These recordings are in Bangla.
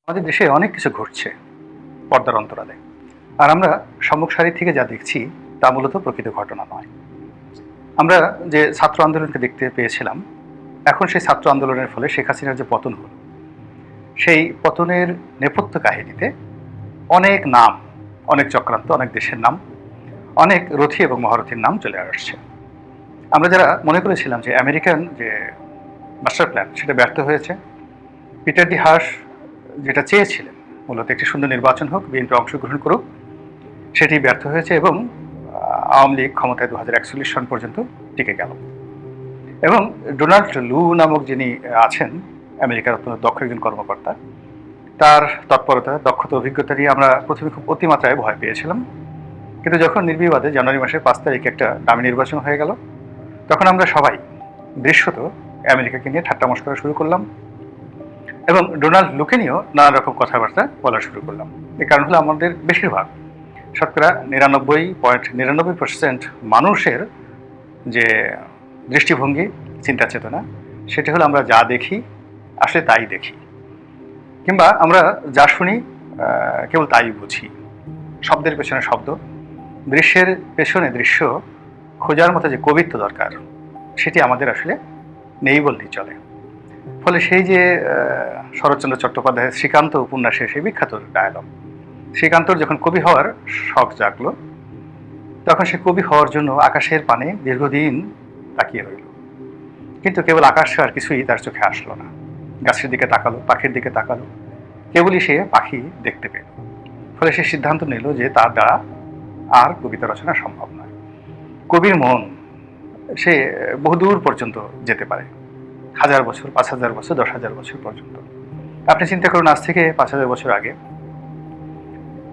আমাদের দেশে অনেক কিছু ঘটছে পর্দার অন্তরালে, আর আমরা সম্মুখ সারি থেকে যা দেখছি তা মূলত প্রকৃত ঘটনা নয়। আমরা যে ছাত্র আন্দোলনকে দেখতে পেয়েছিলাম, এখন সেই ছাত্র আন্দোলনের ফলে শেখ হাসিনার যে পতন হলো, সেই পতনের নেপথ্য কাহিনীতে অনেক নাম, অনেক চক্রান্ত, অনেক দেশের নাম, অনেক রথী এবং মহারথীর নাম চলে আসছে। আমরা যারা মনে করেছিলাম যে আমেরিকান যে মাস্টার প্ল্যান সেটা ব্যর্থ হয়েছে, পিটার ডি হাস যেটা চেয়েছিলেন মূলত একটি সুন্দর নির্বাচন হোক, বিএনপি অংশগ্রহণ করুক, সেটি ব্যর্থ হয়েছে এবং আওয়ামী লীগ ক্ষমতায় 2041 সন পর্যন্ত টিকে গেল। এবং ডোনাল্ড লু নামক যিনি আছেন আমেরিকার অত্যন্ত দক্ষ একজন কর্মকর্তা, তার তৎপরতা, দক্ষতা, অভিজ্ঞতা নিয়ে আমরা প্রথমে খুব অতিমাত্রায় ভয় পেয়েছিলাম। কিন্তু যখন নির্বিবাদে জানুয়ারি মাসের 5 তারিখে একটা দামি নির্বাচন হয়ে গেল, তখন আমরা সবাই দৃশ্যত আমেরিকাকে নিয়ে ঠাট্টা মশকরা শুরু করলাম এবং ডোনাল্ড লুকে নিয়েও নানা রকম কথাবার্তা বলা শুরু করলাম। এর কারণ হলো আমাদের বেশিরভাগ, শতকরা 99.99% মানুষের যে দৃষ্টিভঙ্গি, চিন্তা চেতনা, সেটি হলো আমরা যা দেখি আসলে তাই দেখি, কিংবা আমরা যা শুনি কেবল তাই বুঝি। শব্দের পেছনে শব্দ, দৃশ্যের পেছনে দৃশ্য খোঁজার মতো যে কবিত্ব দরকার, সেটি আমাদের আসলে নেই বললেই চলে। ফলে সেই যে শরৎচন্দ্র চট্টোপাধ্যায়ের শ্রীকান্ত উপন্যাসে সেই বিখ্যাত ডায়ালগ, শ্রীকান্তর যখন কবি হওয়ার শখ জাগলো, তখন সে কবি হওয়ার জন্য আকাশের পানে দীর্ঘদিন তাকিয়ে রইল, কিন্তু কেবল আকাশ আর কিছুই তার চোখে আসলো না। গাছের দিকে তাকালো, পাখির দিকে তাকালো, কেবলই সে পাখি দেখতে পেল। ফলে সে সিদ্ধান্ত নিল যে তার দ্বারা আর কবিতা রচনা সম্ভব নয়। কবির মন সে বহুদূর পর্যন্ত যেতে পারে, 1000 বছর, 5000 বছর, 10,000 বছর পর্যন্ত। আপনি চিন্তা করুন, আজ থেকে 5000 বছর আগে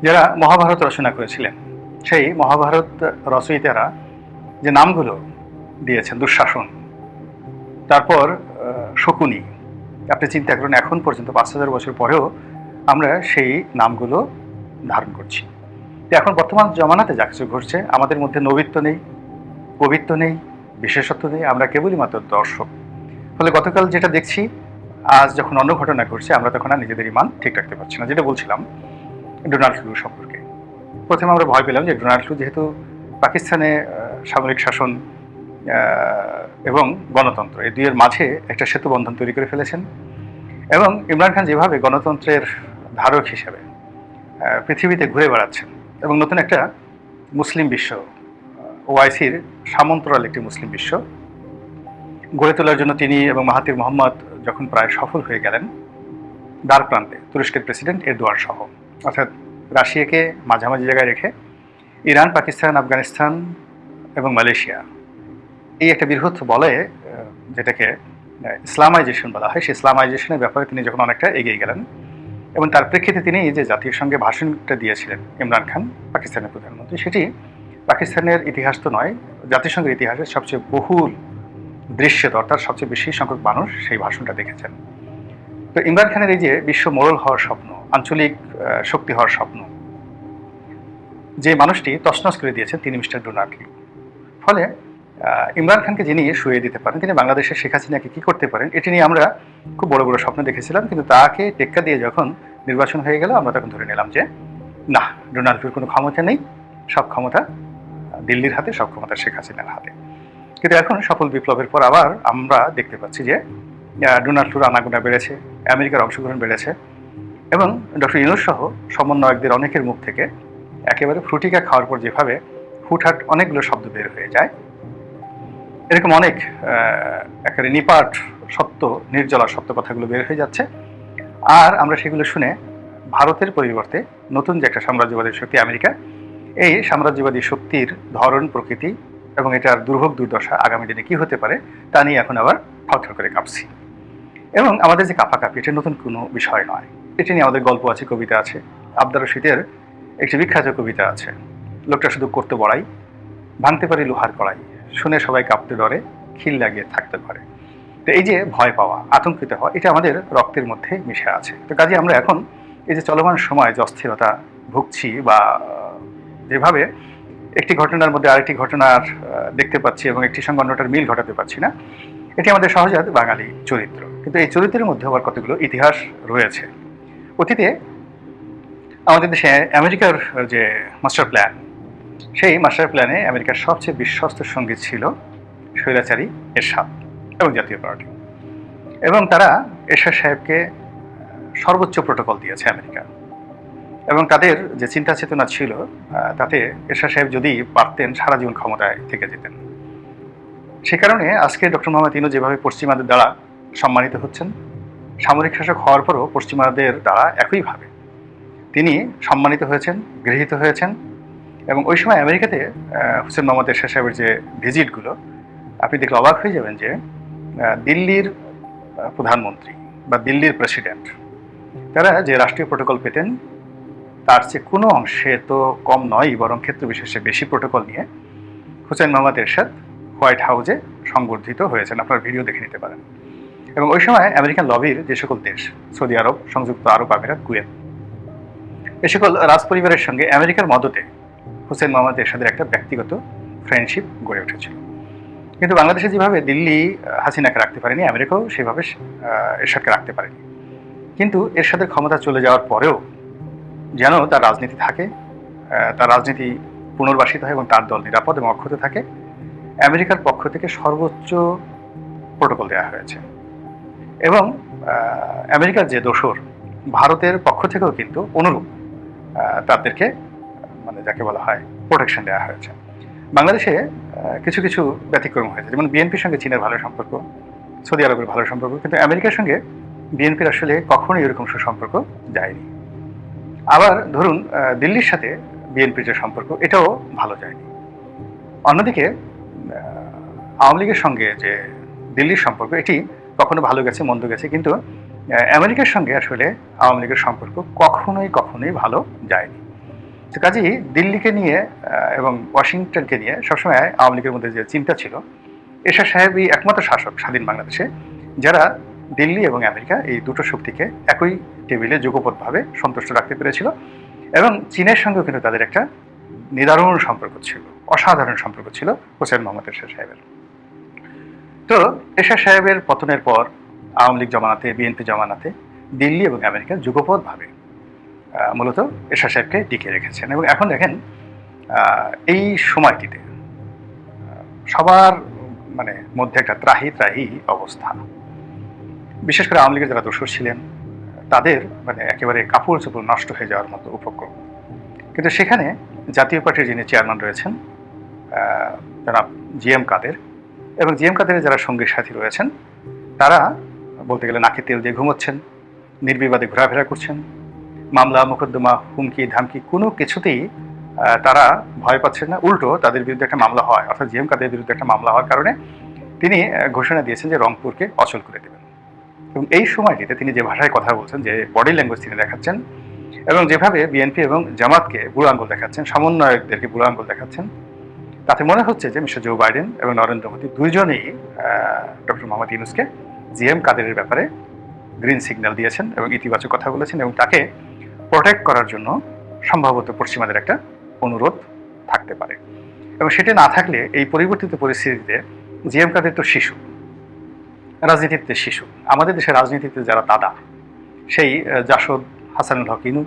যারা মহাভারত রচনা করেছিলেন, সেই মহাভারত রচয়িতারা যে নামগুলো দিয়েছেন, দুঃশাসন, তারপর শকুনি, আপনি চিন্তা করুন এখন পর্যন্ত 5000 বছর পরেও আমরা সেই নামগুলো ধারণ করছি। এখন বর্তমান জমানাতে যা কিছু ঘটছে, আমাদের মধ্যে নবীত্ব নেই, কবিত্ব নেই, বিশেষত্ব নেই, আমরা কেবলই মাত্র দর্শক। ফলে গতকাল যেটা দেখছি, আজ যখন অন্য ঘটনা ঘটছে, আমরা তখন আর নিজেদের ইমান ঠিক রাখতে পারছি না। যেটা বলছিলাম ডোনাল্ড লু সম্পর্কে, প্রথমে আমরা ভয় পেলাম যে ডোনাল্ড লু যেহেতু পাকিস্তানে সামরিক শাসন এবং গণতন্ত্র এই দুইয়ের মাঝে একটা সেতু বন্ধন তৈরি করে ফেলেছেন, এবং ইমরান খান যেভাবে গণতন্ত্রের ধারক হিসেবে পৃথিবীতে ঘুরে বেড়াচ্ছেন এবং নতুন একটা মুসলিম বিশ্ব, ওআইসির সামন্তরাল একটি মুসলিম বিশ্ব গড়ে তোলার জন্য তিনি এবং মাহাতির মোহাম্মদ যখন প্রায় সফল হয়ে গেলেন দ্বার প্রান্তে, তুরস্কের প্রেসিডেন্ট এরদোয়ান সহ, অর্থাৎ রাশিয়াকে মাঝামাঝি জায়গায় রেখে ইরান, পাকিস্তান, আফগানিস্তান এবং মালয়েশিয়া, এই একটা বৃহৎ বলয়ে যেটাকে ইসলামাইজেশন বলা হয়, সেই ইসলামাইজেশনের ব্যাপারে তিনি যখন অনেকটা এগিয়ে গেলেন, এবং তার প্রেক্ষিতে তিনি যে জাতির সঙ্গে ভাষণটা দিয়েছিলেন ইমরান খান, পাকিস্তানের প্রধানমন্ত্রী, সেটি পাকিস্তানের ইতিহাস তো নয়, জাতিসংঘের ইতিহাসের সবচেয়ে বহুল দৃশ্যত, অর্থাৎ সবচেয়ে বেশি সংখ্যক মানুষ সেই ভাষণটা দেখেছেন। তো ইমরান খানের এই যে বিশ্ব মোড়ল হওয়ার স্বপ্ন, আঞ্চলিক শক্তি হওয়ার স্বপ্ন, যে মানুষটি তছনছ করে দিয়েছেন তিনি মিস্টার ডোনাল্ড লু। ফলে ইমরান খানকে যিনি শুয়ে দিতে পারেন, তিনি বাংলাদেশের শেখ হাসিনাকে কী করতে পারেন, এটি নিয়ে আমরা খুব বড় বড় স্বপ্ন দেখেছিলাম। কিন্তু তাকে টেক্কা দিয়ে যখন নির্বাচন হয়ে গেল, আমরা তখন ধরে নিলাম যে না, ডোনাল্ড লুর কোনো ক্ষমতা নেই, সব ক্ষমতা দিল্লির হাতে, সব ক্ষমতা শেখ হাসিনার হাতে। কিন্তু এখন সফল বিপ্লবের পর আবার আমরা দেখতে পাচ্ছি যে ডোনাল্ড লুর আনাগোনা বেড়েছে, আমেরিকার অংশগ্রহণ বেড়েছে, এবং ডক্টর ইউনূস সহ সমন্বয়কদের অনেকের মুখ থেকে একেবারে ফ্রুটিকা খাওয়ার পর যেভাবে হুটহাট অনেকগুলো শব্দ বের হয়ে যায়, এরকম অনেক একেবারে নিপাট সত্য, নির্জলা সত্য কথাগুলো বের হয়ে যাচ্ছে। আর আমরা সেগুলো শুনে ভারতের পরিবর্তে নতুন যে একটা সাম্রাজ্যবাদী শক্তি আমেরিকা, এই সাম্রাজ্যবাদী শক্তির ধরন, প্রকৃতি এবং এটার দুর্ভোগ দুর্দশা আগামী দিনে কী হতে পারে তা নিয়ে এখন আবার থরথর করে কাঁপছি। এবং আমাদের যে কাঁপাকাঁপি, এটা নতুন কোনো বিষয় নয়, এটি নিয়ে আমাদের গল্প আছে, কবিতা আছে। আবদার রশিদের একটি বিখ্যাত কবিতা আছে, লোকটা শুধু করতে বড়াই, ভাঙতে পারি লোহার কড়াই, শুনে সবাই কাঁপতে ডরে, খিল লাগিয়ে থাকতে পারে। তো এই যে ভয় পাওয়া, আতঙ্কিত হওয়া, এটা আমাদের রক্তের মধ্যে মিশে আছে। তো কাজে আমরা এখন এই যে চলমান সময় যে অস্থিরতা ভুগছি, বা যেভাবে একটি ঘটনার মধ্যে আরেকটি ঘটনার দেখতে পাচ্ছি এবং একটি সঙ্গে অন্যটার মিল ঘটাতে পারছি না, এটি আমাদের সহজাত বাঙালি চরিত্র। কিন্তু এই চরিত্রের মধ্যে আবার কতগুলো ইতিহাস রয়েছে। অতীতে আমাদের দেশে আমেরিকার যে মাস্টার প্ল্যান, সেই মাস্টার প্ল্যানে আমেরিকার সবচেয়ে বিশ্বস্ত সঙ্গী ছিল স্বৈরাচারী এরশাদ এবং জাতীয় পার্টি। এবং তারা এরশাদ সাহেবকে সর্বোচ্চ প্রোটোকল দিয়েছে আমেরিকা। এবং তাদের যে চিন্তা চেতনা ছিল, তাতে এরশাদ সাহেব যদি পারতেন সারা জীবন ক্ষমতায় থেকে যেতেন। সে কারণে আজকে ডক্টর মোহাম্মদ ইউনূস যেভাবে পশ্চিমাদের দ্বারা সম্মানিত হচ্ছেন, সামরিক শাসক হওয়ার পরও পশ্চিমাদের দ্বারা একইভাবে তিনি সম্মানিত হয়েছেন, গৃহীত হয়েছেন। এবং ওই সময় আমেরিকাতে হোসেন মোহাম্মদ এরশাদ সাহেবের যে ভিজিটগুলো, আপনি দেখলে অবাক হয়ে যাবেন যে দিল্লির প্রধানমন্ত্রী বা দিল্লির প্রেসিডেন্ট, তারা যে রাষ্ট্রীয় প্রোটোকল পেতেন তার চেয়ে কোনো অংশে তো কম নয়, বরং ক্ষেত্র বিশেষে বেশি প্রোটোকল নিয়ে হোসেন মোহাম্মদ এরশাদ হোয়াইট হাউসে সংবর্ধিত হয়েছেন। আপনার ভিডিও দেখে নিতে পারেন। এবং ওই সময় আমেরিকান লবির যে সকল দেশ, সৌদি আরব, সংযুক্ত আরব আমিরাত, কুয়েত, এ সকল রাজপরিবারের সঙ্গে আমেরিকার মদতে হোসেন মোহাম্মদ এরশাদের একটা ব্যক্তিগত ফ্রেন্ডশিপ গড়ে উঠেছিল। কিন্তু বাংলাদেশে যেভাবে দিল্লি হাসিনাকে রাখতে পারেনি, আমেরিকাও সেভাবে এরশাদকে রাখতে পারেনি। কিন্তু এরশাদের ক্ষমতা চলে যাওয়ার পরেও যেন তার রাজনীতি থাকে, তার রাজনীতি পুনর্বাসিত হয় এবং তার দল নিরাপদ এবং অক্ষত থাকে, আমেরিকার পক্ষ থেকে সর্বোচ্চ প্রোটোকল দেওয়া হয়েছে। এবং আমেরিকার যে দোসর, ভারতের পক্ষ থেকেও কিন্তু অনুরূপ তাদেরকে মানে যাকে বলা হয় প্রোটেকশন দেওয়া হয়েছে। বাংলাদেশে কিছু কিছু ব্যতিক্রম হয়েছে, যেমন বিএনপির সঙ্গে চীনের ভালো সম্পর্ক, সৌদি আরবের ভালো সম্পর্ক, কিন্তু আমেরিকার সঙ্গে বিএনপির আসলে কখনোই এরকম সুসম্পর্ক যায়নি। আবার ধরুন দিল্লির সাথে বিএনপির যে সম্পর্ক, এটাও ভালো যায়নি। অন্যদিকে আওয়ামী লীগের সঙ্গে যে দিল্লির সম্পর্ক, এটি কখনো ভালো গেছে, মন্দ গেছে, কিন্তু আমেরিকার সঙ্গে আসলে আওয়ামী লীগের সম্পর্ক কখনোই ভালো যায়নি। তো কাজেই দিল্লিকে নিয়ে এবং ওয়াশিংটনকে নিয়ে সবসময় আওয়ামী লীগের মধ্যে যে চিন্তা ছিল, এরশাদ সাহেবই একমাত্র শাসক স্বাধীন বাংলাদেশে যারা দিল্লি এবং আমেরিকা এই দুটো শক্তিকে একই টেবিলে যুগপৎভাবে সন্তুষ্ট রাখতে পেরেছিল। এবং চীনের সঙ্গেও কিন্তু তাদের একটা নিদারুণ সম্পর্ক ছিল, অসাধারণ সম্পর্ক ছিল হোসেন মোহাম্মদ এরশাদ সাহেবের। তো এরশাদ সাহেবের পতনের পর আওয়ামী লীগ জমানাতে, বিএনপি জমানাতে দিল্লি এবং আমেরিকা যুগপৎভাবে মূলত এরশাদ সাহেবকে টিকিয়ে রেখেছেন। এবং এখন দেখেন এই সময়টিতে সবার মানে মধ্যে একটা ত্রাহি ত্রাহি অবস্থা। বিশেষ করে আওয়ামী লীগের যারা দোসর ছিলেন তাদের মানে একেবারে কাপড় চোপড় নষ্ট হয়ে যাওয়ার মতো উপক্রম। কিন্তু সেখানে জাতীয় পার্টির যিনি চেয়ারম্যান রয়েছেন জনাব জিএম কাদের, এবং জিএম কাদেরের যারা সঙ্গী সাথী রয়েছেন, তারা বলতে গেলে নাকে তেল দিয়ে ঘুমোচ্ছেন, নির্বিবাদে ঘোরাফেরা করছেন। মামলা মোকদ্দমা, হুমকি ধামকি কোনো কিছুতেই তারা ভয় পাচ্ছেন না। উল্টো তাদের বিরুদ্ধে একটা মামলা হয়, অর্থাৎ জিএম কাদের বিরুদ্ধে একটা মামলা হওয়ার কারণে তিনি ঘোষণা দিয়েছেন যে রংপুরকে অচল করে দেবেন। এবং এই সময়টিতে তিনি যে ভাষায় কথা বলছেন, যে বডি ল্যাঙ্গুয়েজ তিনি দেখাচ্ছেন, এবং যেভাবে বিএনপি এবং জামাতকে বুড়ো আঙ্গুল দেখাচ্ছেন, সমন্বয়কদেরকে বুড়ো আঙ্গুল দেখাচ্ছেন, তাতে মনে হচ্ছে যে মিস্টার জো বাইডেন এবং নরেন্দ্র মোদী দুইজনেই ডক্টর মোহাম্মদ ইউনূসকে জিএম কাদেরের ব্যাপারে গ্রিন সিগন্যাল দিয়েছেন এবং ইতিবাচক কথা বলেছেন, এবং তাকে প্রোটেক্ট করার জন্য সম্ভবত পশ্চিমাদের একটা অনুরোধ থাকতে পারে। এবং সেটা না থাকলে এই পরিবর্তিত পরিস্থিতিতে জিএম কাদের তো শিশু, রাজনীতিতে শিশু। আমাদের দেশের রাজনীতিতে যারা দাদা, সেই জাসদ, হাসানুল হক ইনু,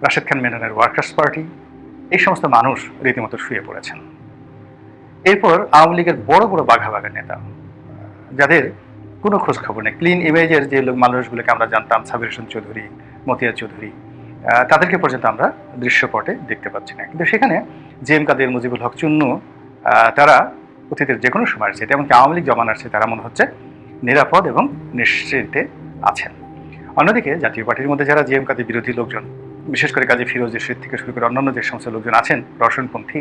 রাশেদ খান মেননের ওয়ার্কার্স পার্টি, এই সমস্ত মানুষ রীতিমতো শুয়ে পড়েছেন। এরপর আওয়ামী লীগের বড় বড় বাঘা বাঘা নেতা, যাদের কোনো খোঁজ খবর নেই, ক্লিন ইমেজের যে মানুষগুলোকে আমরা জানতাম, সাবির হোসেন চৌধুরী, মতিয়া চৌধুরী, তাদেরকে পর্যন্ত আমরা দৃশ্যপটে দেখতে পাচ্ছি না। কিন্তু সেখানে জিএম কাদের, মুজিবুল হক চুন্নু, তারা অতীতের যে কোনো সময়ের চেয়ে, এমনকি আওয়ামী লীগ জমানার চেয়ে তারা মনে হচ্ছে নিরাপদ এবং নিশ্চিন্তে আছেন। অন্যদিকে জাতীয় পার্টির মধ্যে যারা জিএম কাদের বিরোধী লোকজন, বিশেষ করে কাজী ফিরোজ রশিদ থেকে শুরু করে অন্যান্য যে সমস্ত লোকজন আছেন রসনপন্থী,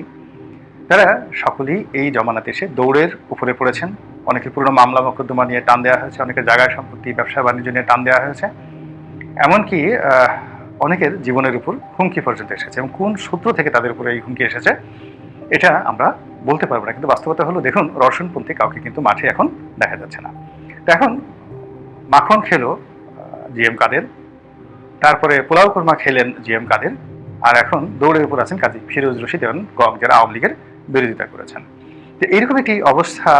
তারা সকলেই এই জমানাতে এসে দৌড়ের উপরে পড়েছেন। অনেকের পুরনো মামলা মোকদ্দমা নিয়ে টান দেওয়া হয়েছে, অনেকের জায়গায় সম্পত্তি, ব্যবসা বাণিজ্য নিয়ে টান দেওয়া হয়েছে, এমনকি অনেকের জীবনের উপর হুমকি পর্যন্ত এসেছে। এবং কোন সূত্র থেকে তাদের উপরে এই হুমকি এসেছে এটা আমরা বলতে পারবো না, কিন্তু বাস্তবতা হলো দেখুন রসনপন্থী কাউকে কিন্তু মাঠে এখন দেখা যাচ্ছে না। তো এখন মাখন খেলো জিএম কাদের, তারপরে পোলাও কোরমা খেলেন জিএম কাদের, আর এখন দৌড়ের উপর আছেন কাজী ফিরোজ রশিদ এবং গং, যারা আওয়ামী লীগের বিরোধিতা করেছেন। তো এইরকম একটি অবস্থা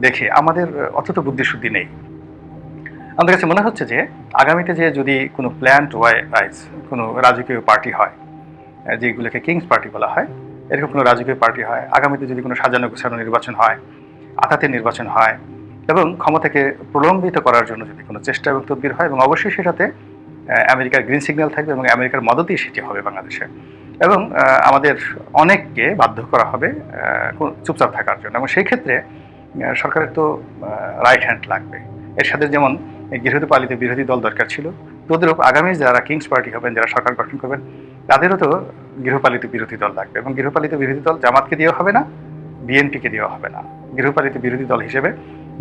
দেখে আমাদের অত বুদ্ধিশুদ্ধি নেই। আমাদের কাছে মনে হচ্ছে যে আগামীতে যে যদি কোনো প্ল্যান্ট ওয়াইজ কোনো রাজকীয় পার্টি হয়, যেগুলোকে কিংস পার্টি বলা হয়, এরকম কোনো রাজকীয় পার্টি হয়, আগামীতে যদি কোনো সাজানো গোছানো নির্বাচন হয়, আতাতের নির্বাচন হয় এবং ক্ষমতাকে প্রলম্বিত করার জন্য যদি কোনো চেষ্টা এবং তদবির হয়, এবং অবশ্যই সেটাতে আমেরিকার গ্রিন সিগন্যাল থাকবে এবং আমেরিকার মদতেই সেটি হবে বাংলাদেশে, এবং আমাদের অনেককে বাধ্য করা হবে চুপচাপ থাকার জন্য, এবং সেই ক্ষেত্রে সরকারের তো রাইট হ্যান্ড লাগবে। এর সাথে যেমন গৃহপালিত বিরোধী দল দরকার ছিল, তোদেরও আগামী যারা কিংস পার্টি হবেন, যারা সরকার গঠন করবেন, তাদেরও তো গৃহপালিত বিরোধী দল লাগবে, এবং গৃহপালিত বিরোধী দল জামাতকে দেওয়া হবে না, বিএনপিকে দেওয়া হবে না। গৃহপালিত বিরোধী দল হিসেবে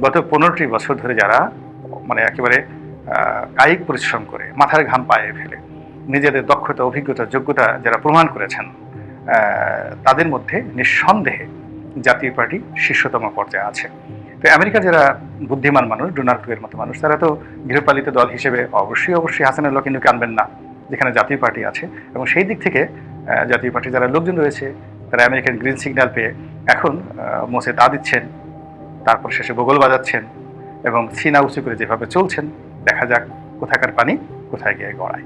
গত 15টি বছর ধরে যারা মানে একেবারে কায়িক পরিশ্রম করে মাথার ঘাম পায়ে ফেলে নিজেদের দক্ষতা, অভিজ্ঞতা, যোগ্যতা যারা প্রমাণ করেছেন, তাদের মধ্যে নিঃসন্দেহে জাতীয় পার্টি শীর্ষতম পর্যায়ে আছে। তো আমেরিকার যারা বুদ্ধিমান মানুষ, ডোনাল্ড ট্রাম্পের মতো মানুষ, তারা তো গৃহপালিত দল হিসেবে অবশ্যই হাসানুল্লাহ কিন্তু আনবেন না, যেখানে জাতীয় পার্টি আছে। এবং সেই দিক থেকে জাতীয় পার্টির যারা লোকজন রয়েছে, তারা আমেরিকান গ্রিন সিগন্যাল পেয়ে এখন মোসে তা দিচ্ছেন, তারপর শেষে বগল বাজাচ্ছেন এবং সিনা উঁচু করে যেভাবে চলছেন, দেখা যাক কোথাকার পানি কোথায় গিয়ে গড়ায়।